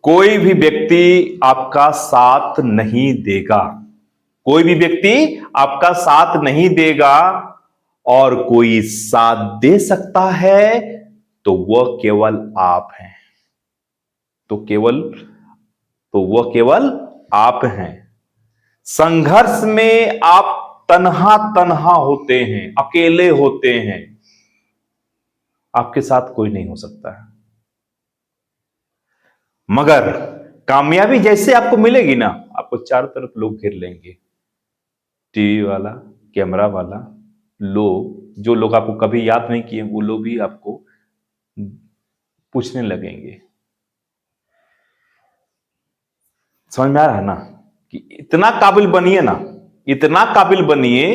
कोई भी व्यक्ति आपका साथ नहीं देगा। कोई भी व्यक्ति आपका साथ नहीं देगा और कोई साथ दे सकता है तो वह केवल आप हैं। तो वह केवल आप हैं। संघर्ष में आप तन्हा तन्हा होते हैं, अकेले होते हैं। आपके साथ कोई नहीं हो सकता है। मगर कामयाबी जैसे आपको मिलेगी ना, आपको चारों तरफ लोग घेर लेंगे। टीवी वाला, कैमरा वाला, लोग, जो लोग आपको कभी याद नहीं किए वो लोग भी आपको पूछने लगेंगे। समझ में आ रहा है ना कि इतना काबिल बनिए ना, इतना काबिल बनिए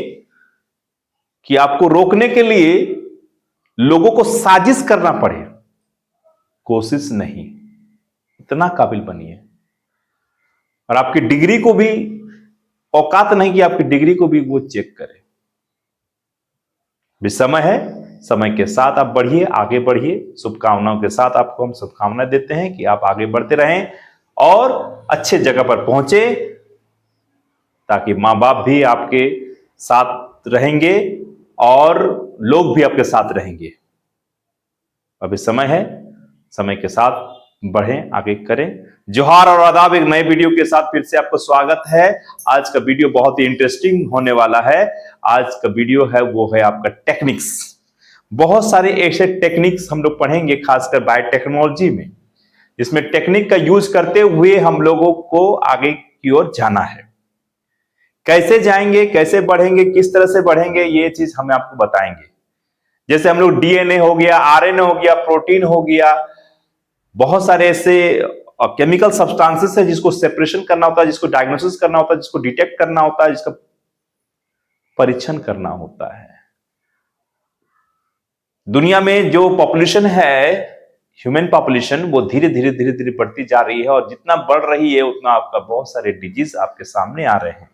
कि आपको रोकने के लिए लोगों को साजिश करना पड़े, कोशिश नहीं। इतना काबिल बनिए। और आपकी डिग्री को भी औकात नहीं कि आपकी डिग्री को भी वो चेक करे। भी समय है, समय के साथ आप बढ़िए, आगे बढ़िए। शुभकामनाओं के साथ आपको हम शुभकामनाएं देते हैं कि आप आगे बढ़ते रहें और अच्छे जगह पर पहुंचे, ताकि मां बाप भी आपके साथ रहेंगे और लोग भी आपके साथ रहेंगे। अभी समय है, समय के साथ बढ़ें, आगे करें। जोहार और आदाब, एक नए वीडियो के साथ फिर से आपको स्वागत है। आज का वीडियो बहुत ही इंटरेस्टिंग होने वाला है। आज का वीडियो है वो है आपका टेक्निक्स। बहुत सारे ऐसे टेक्निक्स हम लोग पढ़ेंगे, खासकर बायोटेक्नोलॉजी में, जिसमें टेक्निक का यूज करते हुए हम लोगों को आगे की ओर जाना है। कैसे जाएंगे, कैसे बढ़ेंगे, किस तरह से बढ़ेंगे, ये चीज हम आपको बताएंगे। जैसे हम लोग डीएनए हो गया, आरएनए हो गया, प्रोटीन हो गया, बहुत सारे ऐसे केमिकल सब्सटेंसेस है जिसको सेपरेशन करना होता है, जिसको डायग्नोसिस करना होता है, जिसको डिटेक्ट करना होता है, जिसका परीक्षण करना होता है। दुनिया में जो पॉपुलेशन है, ह्यूमन पॉपुलेशन, वो धीरे धीरे धीरे धीरे बढ़ती जा रही है और जितना बढ़ रही है उतना आपका बहुत सारे डिजीज आपके सामने आ रहे हैं।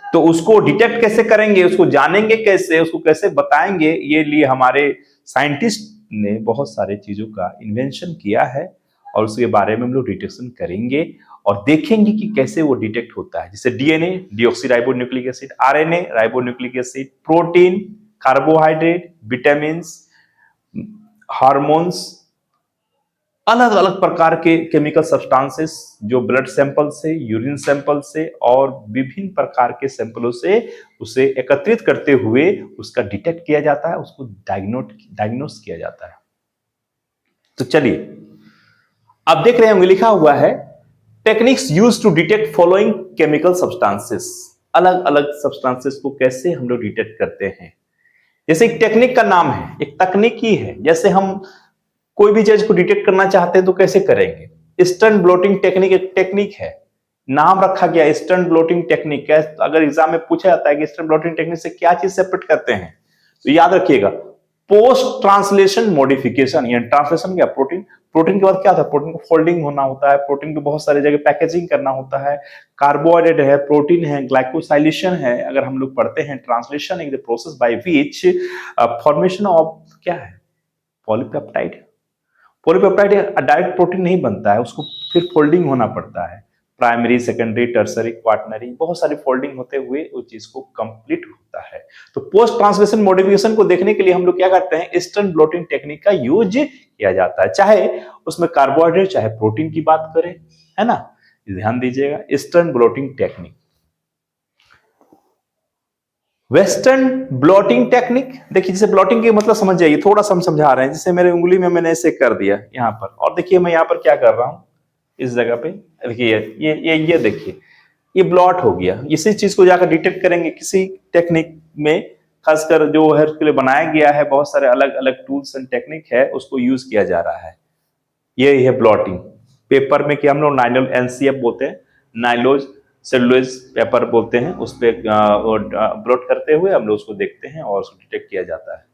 तो उसको डिटेक्ट कैसे करेंगे, उसको जानेंगे कैसे, उसको कैसे बताएंगे, ये लिए हमारे साइंटिस्ट ने बहुत सारे चीजों का इन्वेंशन किया है और उसके बारे में हम लोग डिटेक्शन करेंगे और देखेंगे कि कैसे वो डिटेक्ट होता है। जैसे DNA, deoxyribonucleic acid, RNA, ribonucleic acid, protein, carbohydrate, vitamin, hormones, अलग अलग प्रकार के केमिकल सब्सटेंसेस जो ब्लड सैंपल से, यूरिन सैंपल से और विभिन्न प्रकार के सैंपलों से उसे एकत्रित करते हुए उसका डिटेक्ट किया जाता है, उसको डायग्नोस किया जाता है। तो चलिए, आप देख रहे होंगे लिखा हुआ है techniques use to detect following chemical substances. अलग अलग सब्सटेंसेस को कैसे हम लोग डिटेक्ट करते हैं। जैसे एक टेक्निक का नाम है, एक तकनीकी है। जैसे हम कोई भी चीज को डिटेक्ट करना चाहते हैं तो कैसे करेंगे। ईस्टर्न ब्लोटिंग टेक्निक एक टेक्निक है, नाम रखा गया ईस्टर्न ब्लोटिंग टेक्निक। अगर एग्जाम में पूछा जाता है कि ईस्टर्न ब्लोटिंग टेक्निक से क्या चीज सेपरेट करते हैं, तो याद रखिएगा पोस्ट ट्रांसलेशन मॉडिफिकेशन। यानी ट्रांसलेशन क्या, प्रोटीन, प्रोटीन के बाद क्या होता है, प्रोटीन को फोल्डिंग होना होता है, प्रोटीन को बहुत सारी जगह पैकेजिंग करना होता है। कार्बोहाइड्रेट है, प्रोटीन है, ग्लाइकोसाइलेशन है। अगर हम लोग पढ़ते हैं translation is the process by which formation of क्या है, पॉलीपेप्टाइड। पॉलीपेप्टाइड डायरेक्ट प्रोटीन नहीं बनता है, उसको फिर फोल्डिंग होना पड़ता है। प्राइमरी, सेकेंडरी, टर्सरी, क्वाटनरी, बहुत सारी फोल्डिंग होते हुए वो चीज को कंप्लीट होता है। तो पोस्ट ट्रांसलेशन मॉडिफिकेशन को देखने के लिए हम लोग क्या करते हैं, ईस्टर्न ब्लोटिंग टेक्निक का यूज किया जाता है। चाहे उसमें कार्बोहाइड्रेट चाहे प्रोटीन की बात करें, है ना, ध्यान दीजिएगा। Eastern blotting technique, western blotting technique. देखिए, जैसे ब्लॉटिंग के मतलब समझ जाइए, थोड़ा सा हम समझा रहे हैं। जैसे मेरे उंगली में मैंने ऐसे कर दिया यहाँ पर, और देखिए मैं यहाँ पर क्या कर रहा हूँ, इस जगह पे देखिए, ये देखिए, ये ब्लॉट हो गया। इसी चीज को जाकर डिटेक्ट करेंगे किसी टेक्निक में, खासकर जो है उसके लिए बनाया गया है, बहुत सारे अलग अलग टूल्स एंड टेक्निक है, उसको यूज किया जा रहा है। ये है ब्लॉटिंग। पेपर में क्या हम लोग नाइलोज एनसीएफ बोलते हैं, नाइलोज सेलुलोज पेपर बोलते हैं, उस पर ब्लॉट करते हुए हम लोग उसको देखते हैं और उसको डिटेक्ट किया जाता है।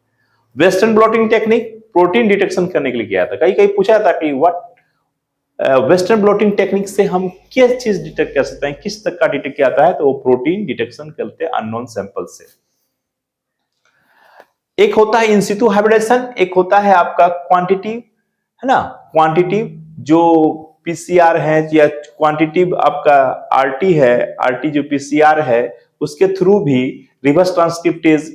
Western blotting technique protein detection करने के लिए किया था। कहीं कहीं पूछा था कि व्हाट वेस्टर्न ब्लॉटिंग टेक्निक से हम क्या चीज डिटेक्ट कर सकते हैं, किस तक का डिटेक्ट किया जाता है, तो वो प्रोटीन डिटेक्शन करते हैं अननोन सैंपल से। एक होता है इन सितु हाइब्रिडेशन, एक होता है आपका क्वांटिटी, है ना, क्वांटिटिव जो पीसीआर है या क्वांटिटिव आपका आरटी है, आरटी जो पीसीआर है उसके थ्रू भी, रिवर्स ट्रांसक्रिप्टेज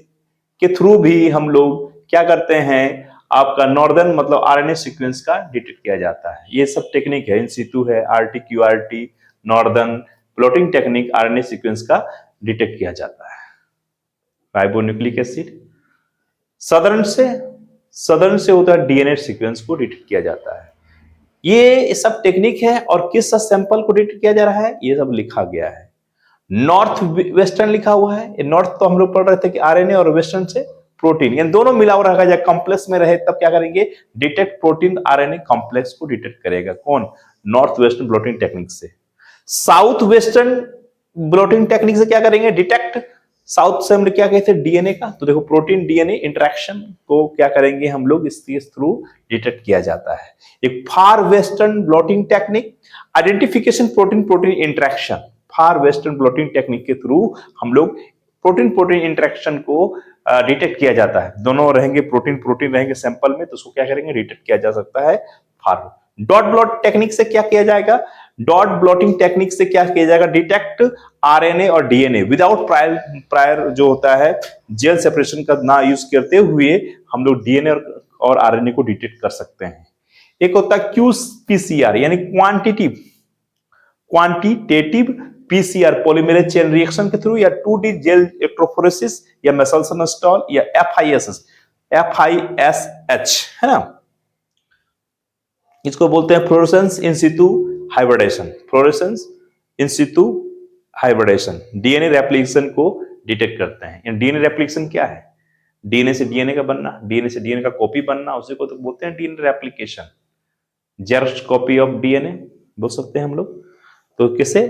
के थ्रू भी हम लोग क्या करते हैं, आपका नॉर्दर्न मतलब आरएनए सीक्वेंस का डिटेक्ट किया जाता है। ये सब टेक्निक है, इन सितु है, RT QRT, northern plotting technique, RNA sequence का डिटेक्ट किया जाता है। राइबोन्यूक्लिक एसिड सदर्न से होता है डीएनए सीक्वेंस को डिटेक्ट किया जाता है। ये सब टेक्निक है और किस सैंपल को डिटेक्ट किया जा रहा है ये सब लिखा गया है। नॉर्थ वेस्टर्न लिखा हुआ है। नॉर्थ तो हम लोग पढ़ रहे थे कि आरएनए और वेस्टर्न से प्रोटीन, यानी दोनों मिला हुआ रहेगा। जब कॉम्प्लेक्स में रहे तब क्या करेंगे, डिटेक्ट प्रोटीन आरएनए कॉम्प्लेक्स को डिटेक्ट करेगा। कौन? नॉर्थ वेस्टर्न ब्लोटिंग टेक्निक से। साउथ वेस्टर्न ब्लोटिंग टेक्निक से क्या करेंगे, डिटेक्ट। साउथ से हम क्या कहते हैं, डीएनए का। तो देखो प्रोटीन डीएनए इंटरेक्शन को क्या करेंगे हम लोग, इसके थ्रू डिटेक्ट किया जाता है। एक far western blotting technique, identification protein protein interaction. Far western blotting technique के थ्रू हम लोग प्रोटीन प्रोटीन इंटरेक्शन को डिटेक्ट किया जाता है। दोनों रहेंगे, प्रोटीन प्रोटीन रहेंगे सैंपल में, तो उसको क्या करेंगे, डिटेक्ट किया जा सकता है। फार डॉट ब्लॉट टेक्निक से क्या किया जाएगा, डॉट ब्लॉटिंग टेक्निक से क्या किया जाएगा, डिटेक्ट आरएनए और डीएनए विदाउट प्रायर जो होता है जेल सेपरेशन का ना यूज करते हुए हम लोग डीएनए और आरएनए को डिटेक्ट कर सकते हैं। एक होता है क्यूपीसीआर यानी quantitative PCR polymerase chain reaction के थ्रू, या 2D जेल इलेक्ट्रोफोरेसिस, या मेसल्सन स्टॉल, या एफआईएसएच है ना। इसको बोलते हैं फ्लोरेसेंस इन सितु हाइब्रिडेशन। फ्लोरेसेंस इन सितु हाइब्रिडेशन डीएनए रेप्लिकेशन को डिटेक्ट करते हैं। डीएनए रेप्लिकेशन क्या है, डीएनए से डीएनए का बनना, डीएनए से डीएनए का कॉपी बनना, उसी को तो बोलते हैं DNA replication. Xerox copy of DNA बोल सकते हैं हम लोग। तो किसे,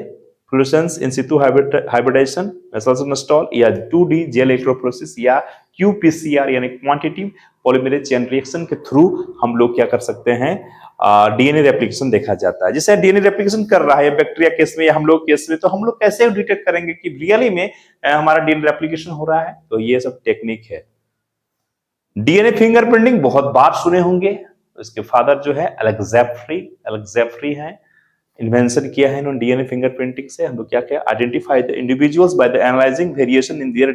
फ्लोरेसेंस इन सितु हाइब्रिडेशन, मेसल्सन स्टॉल, या 2D जेल इलेक्ट्रोफोरेसिस, या क्यूपीसीआर यानी क्वांटिटेटिव पॉलीमरेज चेन रिएक्शन के थ्रू हम लोग क्या कर सकते हैं, डीएनए रेप्लिकेशन देखा जाता है। जैसे डीएनए रेप्लिकेशन कर रहा है बैक्टीरिया केस में या हम लोग केस में, तो हम लोग कैसे डिटेक्ट करेंगे कि रियली में हमारा डीएनए रेप्लिकेशन हो रहा है। तो ये सब टेक्निक है। डीएनए फिंगरप्रिंटिंग बहुत बार सुने होंगे। इसके फादर जो है अलेक्जेफ्री है, इन्वेंशन किया है इन्होंने डीएनए फिंगरप्रिंटिंग से। हम लोग क्या किया, identify the individuals by the analysing variation in their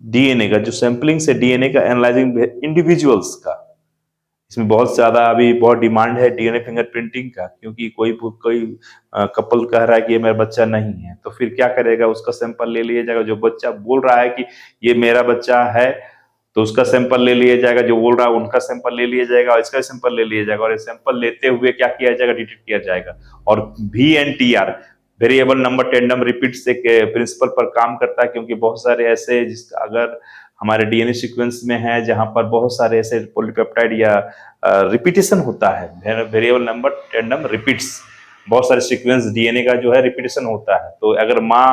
DNA का जो सैंपलिंग से डीएनए का एनालाइजिंग इंडिविजुअल्स का। इसमें बहुत ज्यादा अभी बहुत डिमांड है डीएनए फिंगरप्रिंटिंग का, क्योंकि कोई कपल कह रहा है कि ये मेरा बच्चा नहीं है, तो फिर क्या करेगा, उसका सैंपल ले लिया जाएगा। जो बच्चा बोल रहा है कि ये मेरा बच्चा है तो उसका सैंपल ले लिया जाएगा, जो बोल रहा है उनका सैंपल ले लिया जाएगा और इसका सैंपल ले लिया जाएगा, और ये सैंपल लेते हुए क्या किया जाएगा, डिटेक्ट किया जाएगा। और VNTR variable number tandem repeats एक प्रिंसिपल पर काम करता है, क्योंकि बहुत सारे ऐसे जिसका अगर हमारे डीएनए सीक्वेंस में है जहां पर बहुत सारे ऐसे पॉलीपेप्टाइड या रिपीटेशन होता है, वेरिएबल नंबर टैंडम रिपीट्स, बहुत सारे सीक्वेंस डीएनए का जो है रिपीटेशन होता है। तो अगर माँ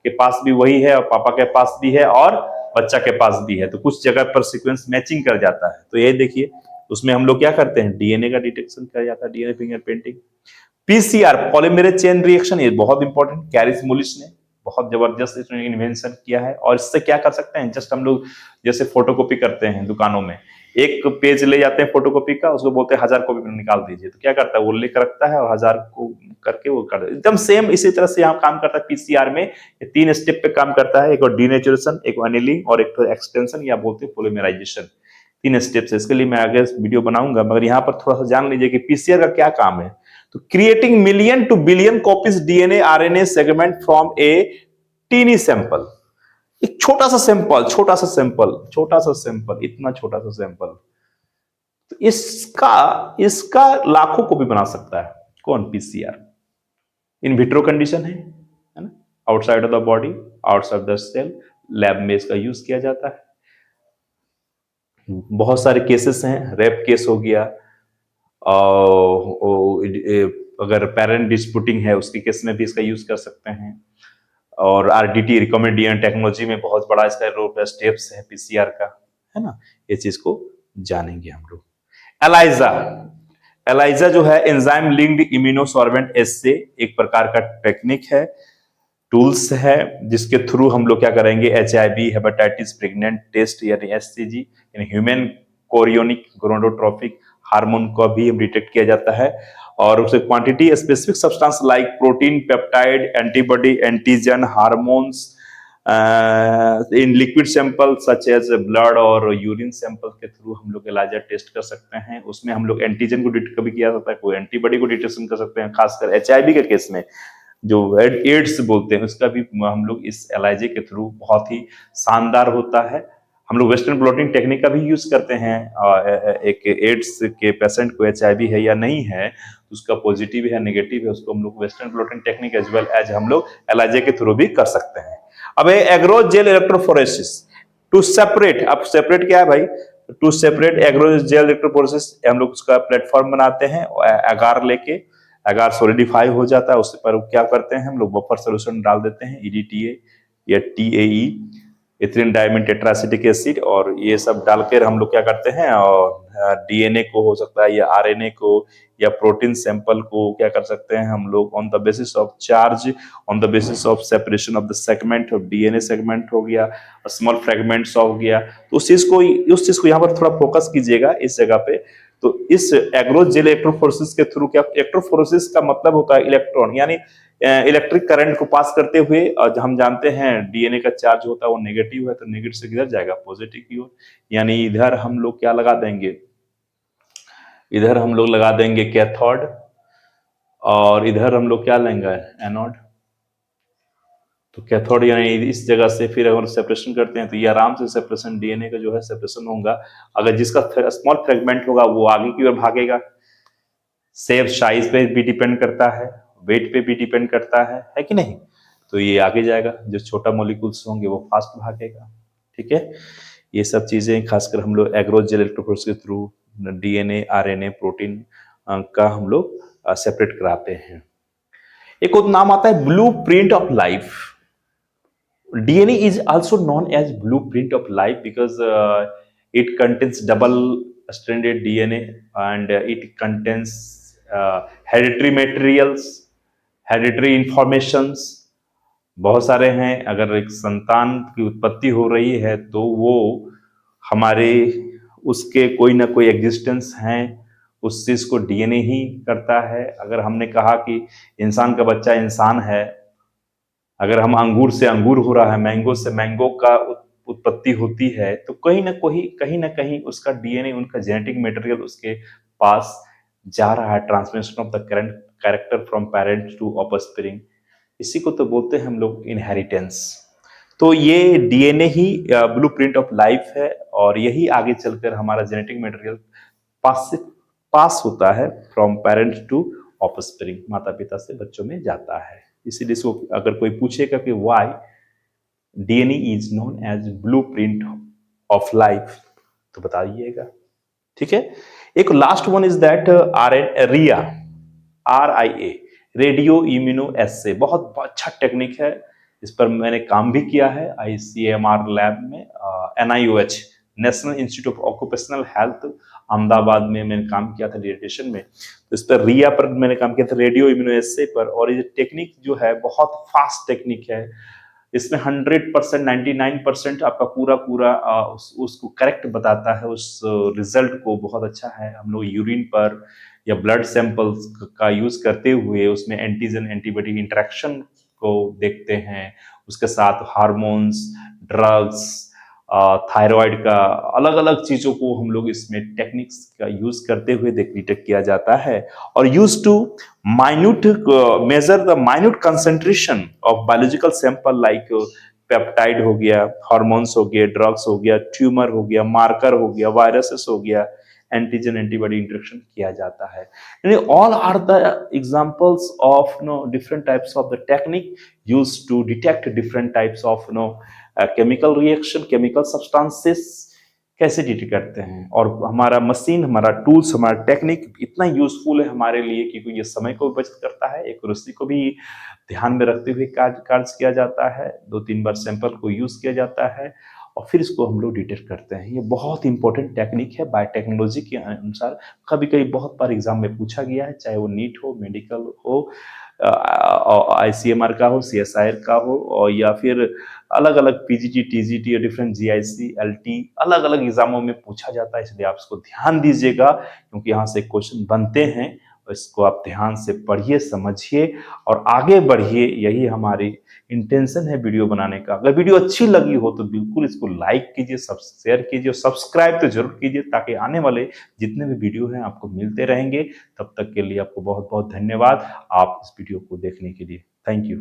के पास भी वही है और पापा के पास भी है और बच्चा के पास भी है, तो कुछ जगह पर सीक्वेंस मैचिंग कर जाता है। तो ये देखिए, उसमें हम लोग क्या करते हैं, डीएनए का डिटेक्शन किया जाता है, DNA fingerprinting. PCR polymerase chain reaction, ये बहुत इंपॉर्टेंट, कैरिस मुलिस ने बहुत जबरदस्त इसमें इन्वेंशन किया है। और इससे क्या कर सकते हैं, जस्ट हम लोग जैसे फोटोकॉपी करते हैं दुकानों में, एक पेज ले जाते हैं फोटोकॉपी का, उसको बोलते हैं 1000 कॉपी निकाल दीजिए, तो क्या करता है वो लिख रखता है और 1000 को करके वो कर एकदम सेम इसी तरह से यहाँ काम करता है। पीसीआर में ये 3 स्टेप पे काम करता है, एक और डीनेचुरेशन, एक एनिलिंग और एक तो एक्सटेंशन या बोलते हैं पॉलीमराइजेशन। 3 स्टेप से, इसके लिए मैं आगे वीडियो बनाऊंगा, मगर यहाँ पर थोड़ा सा जान लीजिए कि पीसीआर का क्या काम है। तो creating million to billion copies DNA RNA segment from a tiny sample, एक छोटा सा सैंपल, इतना छोटा सा सैंपल, तो इसका लाखों कॉपी बना सकता है। कौन? पीसीआर। इन विट्रो कंडीशन है ना, outside of the body, outside the cell, lab में इसका यूज किया जाता है। बहुत सारे केसेस हैं, रेप केस हो गया, अगर पेरेंट डिस्प्यूटिंग है उसके केस में भी इसका यूज कर सकते हैं। और आरडीटी रिकमेंड डीएनए टेक्नोलॉजी में बहुत बड़ा इसका रोल, स्टेप्स है पीसीआर का, है ना। ये चीज को जानेंगे हम लोग। एलाइजा जो है एंजाइम लिंक्ड इम्यूनोसॉर्बेंट एस्से, एक प्रकार का टेक्निक है, टूल्स है, जिसके थ्रू हम लोग क्या करेंगे, HIV, हेपेटाइटिस, प्रेग्नेंट टेस्ट यानी HCG यानी ह्यूमन कोरियोनिक गोनाडोट्रोपिक हार्मोन को भी डिटेक्ट किया जाता है। और उसे quantity specific substance like protein, peptide, antibody, antigen, hormones in liquid sample such as blood और यूरिन सैंपल के थ्रू हम लोग एलाइजा टेस्ट कर सकते हैं। उसमें हम लोग एंटीजन को डिटेक्ट कभी किया जाता है, कोई एंटीबॉडी को डिटेक्शन कर सकते हैं। खासकर HIV के केस में जो एड्स बोलते हैं उसका भी हम लोग इस एलाइजे के थ्रू बहुत ही शानदार होता है। हम लोग वेस्टर्न ब्लॉटिंग टेक्निक का भी यूज करते हैं। एक एड्स के पेशेंट को HIV है या नहीं है, उसका पॉजिटिव है नेगेटिव है, उसको हम लोग western blotting technique as well as हम लोग एलाइजे के थ्रू भी कर सकते हैं। अब agarose gel electrophoresis to separate, अब सेपरेट क्या है भाई, to separate agarose gel electrophoresis हम लोग उसका प्लेटफॉर्म बनाते हैं। अगार लेके अगार सोलिडिफाई हो जाता है, उससे पर क्या करते हैं हम लोग बफर सोल्यूशन डाल देते हैं, EDTA या TAE, इथिलीन डायमीन टेट्राएसिटिक एसिड, और ये सब डालकर हम लोग क्या करते हैं और DNA को हो सकता है या RNA को या प्रोटीन सैंपल को क्या कर सकते हैं हम लोग on the basis of charge, on the basis of separation of the segment of DNA segment हो गया, स्मॉल फ्रेगमेंट्स हो गया। तो उस चीज को यहाँ पर थोड़ा फोकस कीजिएगा इस जगह पे। तो इस एग्रोस जेल इलेक्ट्रोफोरेसिस के थ्रू क्या, इलेक्ट्रोफोरेसिस का मतलब होता है इलेक्ट्रॉन यानी इलेक्ट्रिक करंट को पास करते हुए, और हम जानते हैं DNA का चार्ज होता है वो नेगेटिव है, तो नेगेटिव से किधर जाएगा पॉजिटिव की ओर, यानी इधर हम लोग क्या लगा देंगे, इधर हम लोग लगा देंगे कैथोड, और इधर हम लोग क्या लेंगे एनोड। तो कैथोड यानी इस जगह से फिर अगर सेपरेशन करते हैं तो ये आराम से सेपरेशन DNA का जो है सेपरेशन होगा। अगर जिसका स्मॉल फ्रेगमेंट होगा वो आगे की ओर भागेगा। शेप साइज पे भी डिपेंड करता है, वेट पे भी डिपेंड करता है कि नहीं। तो ये आगे जाएगा, जो छोटा मॉलिक्यूल्स होंगे वो फास्ट भागेगा। ठीक है, ये सब चीजें खासकर हम लोग एग्रोस जेल इलेक्ट्रोफोरेसिस के थ्रू DNA, RNA, प्रोटीन का हम लोग सेपरेट कराते हैं। एक और नाम आता है blue print of life. DNA is also known as blueprint of life because it contains double-stranded DNA and it contains hereditary materials, hereditary informations। बहुत सारे हैं। अगर एक संतान की उत्पत्ति हो रही है तो वो हमारे उसके कोई ना कोई एग्जिस्टेंस हैं, उस चीज को DNA ही करता है। अगर हमने कहा कि इंसान का बच्चा इंसान है, अगर हम अंगूर से अंगूर हो रहा है, मैंगो से मैंगो का उत्पत्ति होती है, तो कहीं ना कहीं उसका DNA, उनका जेनेटिक मटेरियल उसके पास जा रहा है। Transmission of the current character from parent to offspring, इसी को तो बोलते हैं हम लोग इनहेरिटेंस। तो ये DNA he blueprint of life है, और यही आगे चलकर हमारा जेनेटिक मटेरियल पास होता है फ्रॉम पेरेंट टू ऑफस्प्रिंग, माता पिता से बच्चों में जाता है। इसीलिए इसको अगर कोई पूछेगा कि why DNA is known as blueprint of life, तो बताइएगा। ठीक है, एक last one is that RIA, RIA, radio immuno assay. बहुत अच्छा टेक्निक है, इस पर मैंने काम भी किया है ICMR लैब में। NIOH, national institute of occupational health, Ahmedabad में मैंने काम किया था डिएटिशियन में। तो इस पर RIA पर मैंने काम किया था, रेडियो इम्यूनो एस्से पर। और ये टेक्निक जो है बहुत फास्ट टेक्निक है। इसमें 100%, 99% आपका पूरा उसको करेक्ट बताता है, उस रिजल्ट को। बहुत अच्छा है। हम लोग यूरिन पर या ब्लड सैंपल्स का यूज करते हुए उसमें एंटीजन एंटीबॉडी इंटरेक्शन को देखते हैं, उसके साथ हार्मोन्स, ड्रग्स, थायराइड का अलग अलग चीजों को हम लोग इसमें टेक्निक्स का यूज करते हुए डिटेक्ट किया जाता है। और use to minute measure the minute concentration of biological sample like peptide हो गया, हार्मोन्स हो गया, ड्रग्स हो गया, ट्यूमर हो गया, मार्कर हो गया, वायरसेस हो गया, एंटीजन एंटीबॉडी इंटरेक्शन किया जाता है। यानी all are the examples of different types of the technique used to detect different types of chemical reaction, chemical substances कैसे डिटेक्ट करते हैं। और हमारा मशीन, हमारा टूल्स, हमारा टेक्निक इतना यूजफुल है हमारे लिए क्योंकि ये समय को बचत करता है, एक्यूरेसी को भी ध्यान में रखते हुए कार्य किया जाता है। 2-3 बार सैंपल को यूज किया जाता है और फिर इसको हम लोग डिटेक्ट करते हैं। ये बहुत इंपॉर्टेंट टेक्निक है बायोटेक्नोलॉजी के अनुसार। कभी कभी बहुत बार एग्जाम में पूछा गया है, चाहे वो नीट हो, मेडिकल हो, ICMR का हो, CSIR का हो, और या फिर अलग अलग पीजीटी, टीजीटी और डिफरेंट जीआईसी, एलटी अलग अलग एग्जामों में पूछा जाता है, इसलिए आप इसको ध्यान दीजिएगा क्योंकि यहाँ से क्वेश्चन बनते हैं। इसको आप ध्यान से पढ़िए, समझिए और आगे बढ़िए, यही हमारी इंटेंशन है वीडियो बनाने का। अगर वीडियो अच्छी लगी हो तो बिल्कुल इसको लाइक कीजिए, सब शेयर कीजिए और सब्सक्राइब तो जरूर कीजिए ताकि आने वाले जितने भी वीडियो हैं आपको मिलते रहेंगे। तब तक के लिए आपको बहुत बहुत धन्यवाद आप इस वीडियो को देखने के लिए। Thank you.